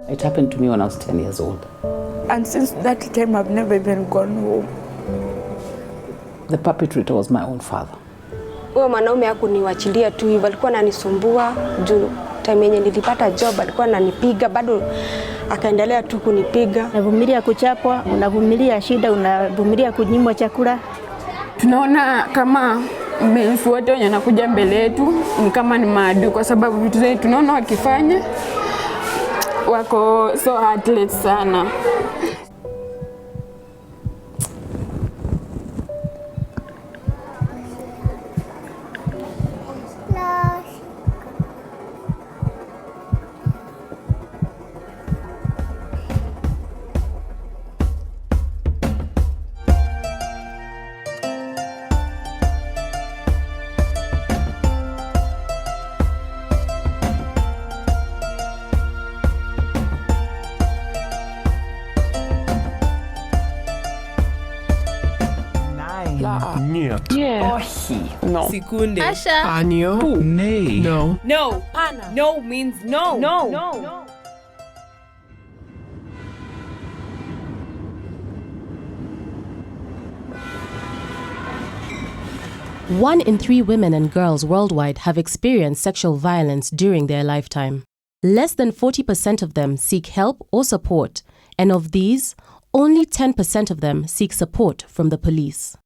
It happened to me when I was 10 years old. And since that time, I've never even gone home. The perpetrator was my own father. Huyo mwanaume hakuniwachilia tu hivyo, alikuwa ananisumbua juu time yenye nilipata job alikuwa ananipiga, bado akaendelea tu kunipiga. Unavumilia kuchapwa, unavumilia shida, unavumilia kunyimwa chakula. Tunaona kama mensi wote wenye wanakuja mbele yetu ni kama ni maadui, kwa sababu vitu zetu tunaona wakifanya wako so heartless sana. Yeah. No. Sekunde. Asha. Anio. Nay. No. No. Pana. No means no. No. No. One in 3 women and girls worldwide have experienced sexual violence during their lifetime. Less than 40% of them seek help or support, and of these, only 10% of them seek support from the police.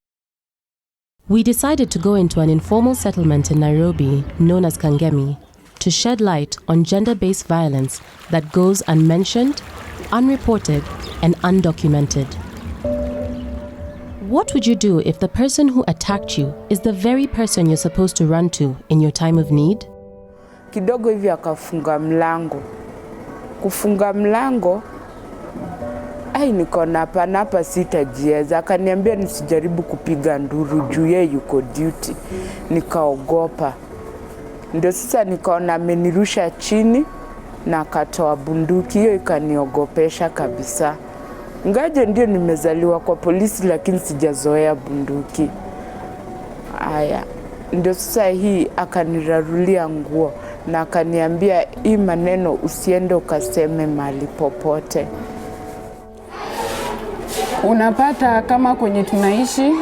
We decided to go into an informal settlement in Nairobi, known as Kangemi, to shed light on gender-based violence that goes unmentioned, unreported, and undocumented. What would you do if the person who attacked you is the very person you're supposed to run to in your time of need? Kidogo hivi akafunga mlango. Kufunga mlango, niko napa sitajieza. Akaniambia nisijaribu kupiga nduru juu yeye yuko duty. Nikaogopa. Ndio sasa nikaona amenirusha chini na akatoa bunduki. Hiyo ikaniogopesha kabisa. Ngaje ndio nimezaliwa kwa polisi lakini sijazoea bunduki. Aya, ndio sasa hii akanirarulia nguo na akaniambia hii maneno usiende ukaseme mahali popote. Unapata kama kwenye tunaishi,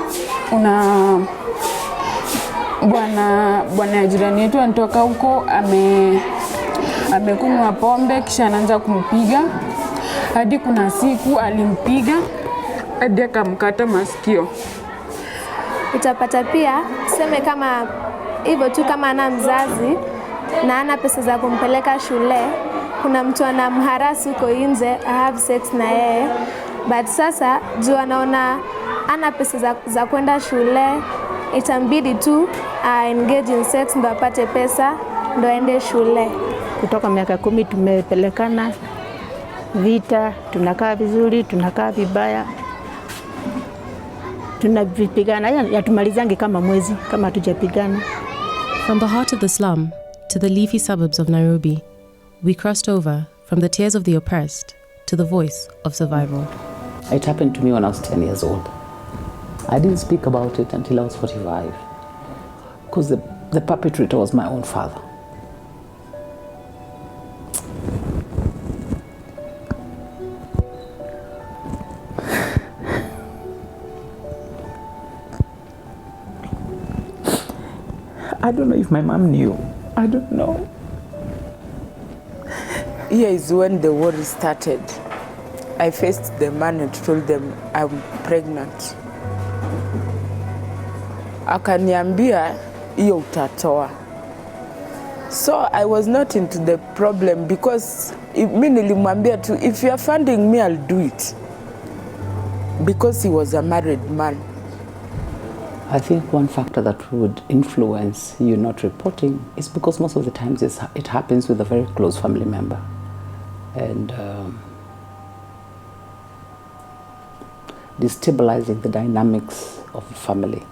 bwana jirani yetu anatoka huko amekunywa pombe kisha anaanza kumpiga. Hadi kuna siku alimpiga hadi akamkata masikio. Utapata pia tuseme kama hivyo tu, kama ana mzazi na ana pesa za kumpeleka shule, kuna mtu anamharasi huko nje, have sex na yeye. But sasa juu anaona ana pesa za kwenda shule, itambidi tu engage in sex ndo apate pesa ndo aende shule. Kutoka miaka 10 tumepelekana vita, tunakaa vizuri, tunakaa vibaya. Tunapigana, yatumalizange kama mwezi kama hatujapigana. From the heart of the slum to the leafy suburbs of Nairobi, we crossed over from the tears of the oppressed to the voice of survival. It happened to me when I was 10 years old. I didn't speak about it until I was 45, because the perpetrator was my own father. I don't know if my mom knew. I don't know. Here is when the war started. I faced the man and told them I'm pregnant. Akaniambia hiyo utatoa. So I was not into the problem because mimi nilimwambia tu, if you are funding me I'll do it. Because he was a married man. I think one factor that would influence you not reporting is because most of the times it happens with a very close family member. And destabilizing the dynamics of the family.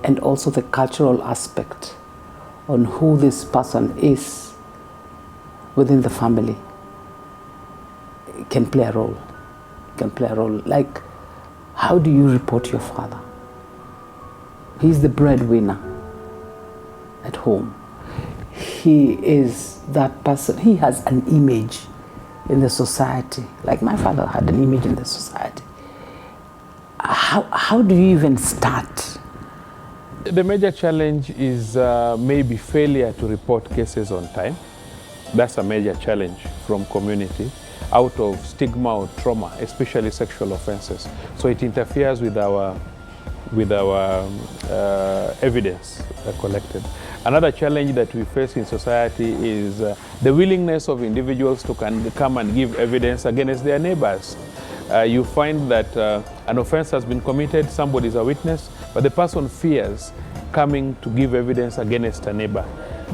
And also the cultural aspect on who this person is within the family can play a role. Like, how do you report your father? He's the breadwinner at home. He is that person. He has an image in the society, like my father had an image in the society, how do you even start? The major challenge is maybe failure to report cases on time. That's a major challenge from community, out of stigma or trauma, especially sexual offenses. So it interferes with our evidence collected. Another challenge that we face in society is the willingness of individuals to come and give evidence against their neighbors. You find that an offense has been committed, somebody is a witness, but the person fears coming to give evidence against a neighbor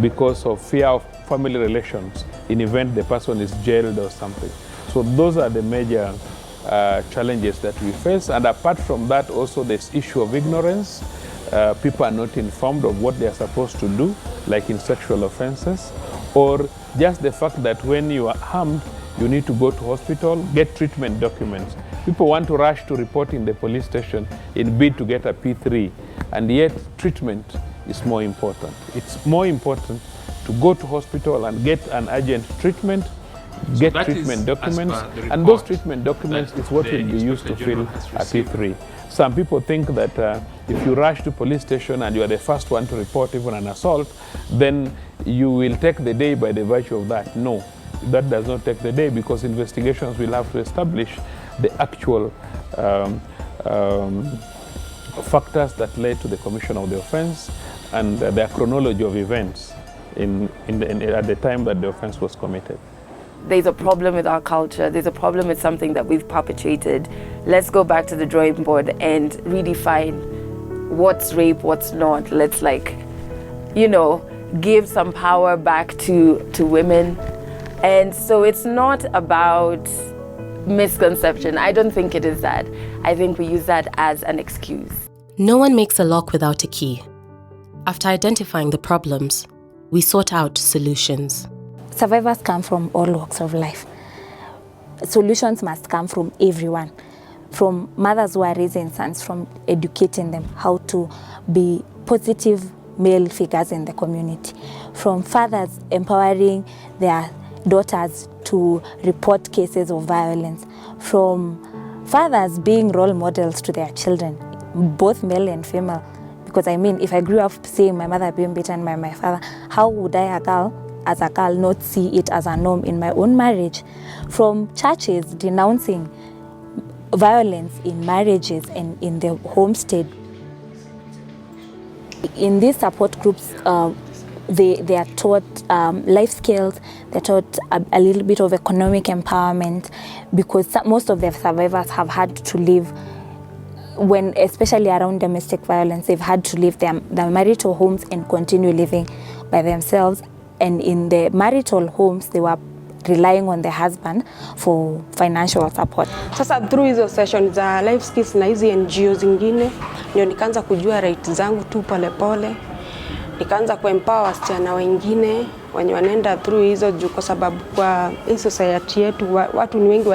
because of fear of family relations in event the person is jailed or something. So those are the major challenges that we face. And apart from that, also this issue of ignorance. People are not informed of what they are supposed to do, like in sexual offenses, or just the fact that when you are harmed, you need to go to hospital, get treatment documents. People want to rush to report in the police station in bid to get a P3, and yet treatment is more important. It's more important to go to hospital and get an urgent treatment, get treatment documents, and those treatment documents is what will be used to fill a P3. Some people think that if you rush to police station and you are the first one to report even an assault, then you will take the day by the virtue of that. No, that does not take the day, because investigations will have to establish the actual factors that led to the commission of the offense and their chronology of events at the time that the offense was committed. There's a problem with our culture, there's a problem with something that we've perpetuated. Let's go back to the drawing board and redefine what's rape, what's not. Let's give some power back to women. And so it's not about misconception. I don't think it is that. I think we use that as an excuse. No one makes a lock without a key. After identifying the problems, we sought out solutions. Survivors come from all walks of life. Solutions must come from everyone, from mothers who are raising sons, from educating them how to be positive male figures in the community, from fathers empowering their daughters to report cases of violence, from fathers being role models to their children, both male and female. Because if I grew up seeing my mother being beaten by my father, how would I, as a girl, not see it as a norm in my own marriage? From churches denouncing violence in marriages and in the homestead. In these support groups, they are taught life skills, they're taught a little bit of economic empowerment, because most of the survivors have had to live, especially around domestic violence, they've had to leave their marital homes and continue living by themselves. And in the marital homes, they were relying on the husband for financial support. Sasa through hizo sessions za life skills na hizi NGO zingine, ndio nikaanza kujua right zangu tu pole pole. Nikaanza kuempower wasichana wengine wenye wanaenda through hizo juu, kwa sababu kwa hii society yetu watu ni wengi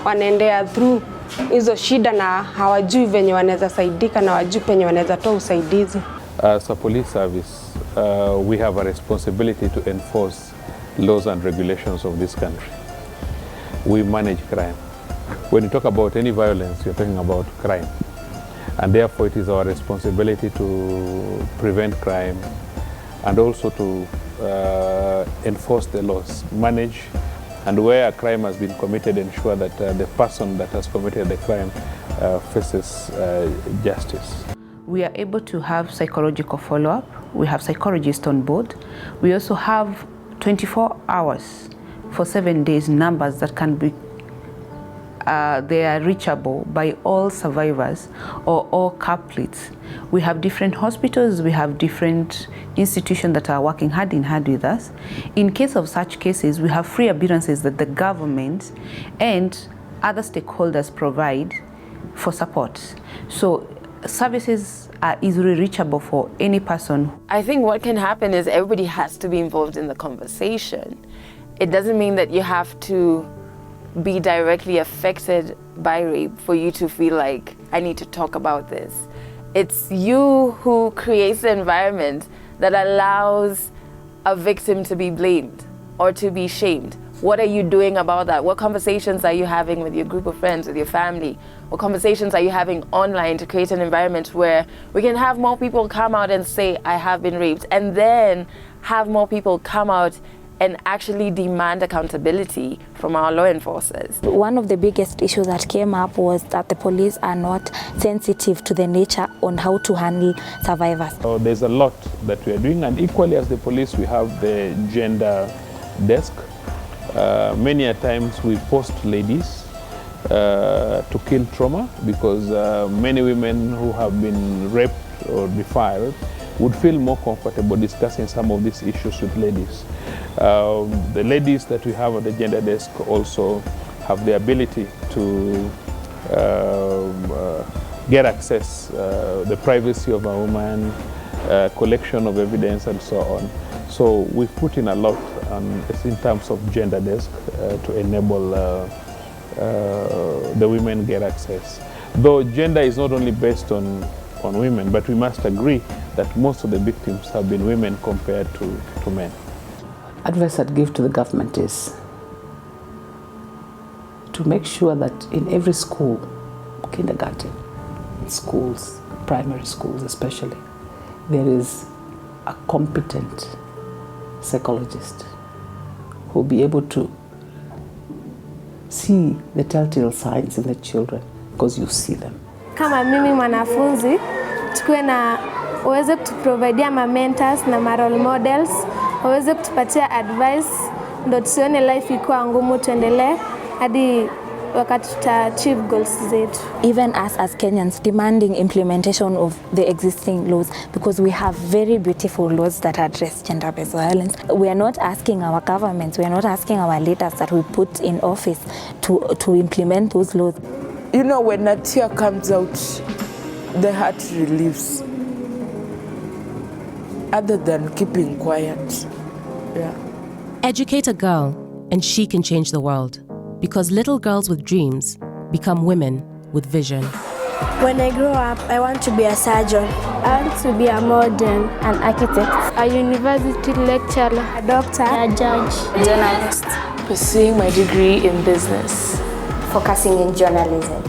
wanaendea through hizo shida na hawajui venye wanaweza saidika na hawajui penye wanaweza toa usaidizi. As a police service, we have a responsibility to enforce laws and regulations of this country. We manage crime. When you talk about any violence, you're talking about crime. And therefore it is our responsibility to prevent crime and also to enforce the laws, manage, and where a crime has been committed, ensure that the person that has committed the crime faces justice. We are able to have psychological follow-up. We have psychologists on board. We also have 24 hours for 7 days numbers that can be, they are reachable by all survivors or all couplets. We have different hospitals, we have different institutions that are working hand in hand with us. In case of such cases, we have free appearances that the government and other stakeholders provide for support. So services are easily reachable for any person. I think what can happen is everybody has to be involved in the conversation. It doesn't mean that you have to be directly affected by rape for you to feel like, I need to talk about this. It's you who creates the environment that allows a victim to be blamed or to be shamed What are you doing about that? What conversations are you having with your group of friends, with your family? What conversations are you having online to create an environment where we can have more people come out and say, I have been raped, and then have more people come out and actually demand accountability from our law enforcers? One of the biggest issues that came up was that the police are not sensitive to the nature on how to handle survivors. So there's a lot that we are doing, and equally as the police, we have the gender desk. Many a times we post ladies to kill trauma, because many women who have been raped or defiled would feel more comfortable discussing some of these issues with ladies. The ladies that we have at the gender desk also have the ability to get access, the privacy of a woman, collection of evidence, and so on. So we've put in a lot in terms of gender desk to enable the women get access. Though gender is not only based on women, but we must agree that most of the victims have been women compared to men. Advice I'd give to the government is to make sure that in every school, kindergarten, schools, primary schools especially, there is a competent psychologist who will be able to see the telltale signs in the children, because you see them. Kama mimi mwanafunzi, tukuwe na uweze kutuprovidea ma mentors na ma role models, waweze kutupatia advice, ndo tusione life ikiwa ngumu, tuendelee hadi wakati tuta achieve goals zetu. Even us as Kenyans demanding implementation of the existing laws, because we have very beautiful laws that address gender-based violence. We are not asking our governments, we are not asking our leaders that we put in office to implement those laws. You know, when a tear comes out, the heart relieves, other than keeping quiet. Yeah. Educate a girl and she can change the world, because little girls with dreams become women with vision. When I grow up, I want to be a surgeon. I want to be a model, an architect, a university lecturer, a doctor, a judge, a journalist. Pursuing my degree in business. Focusing in journalism.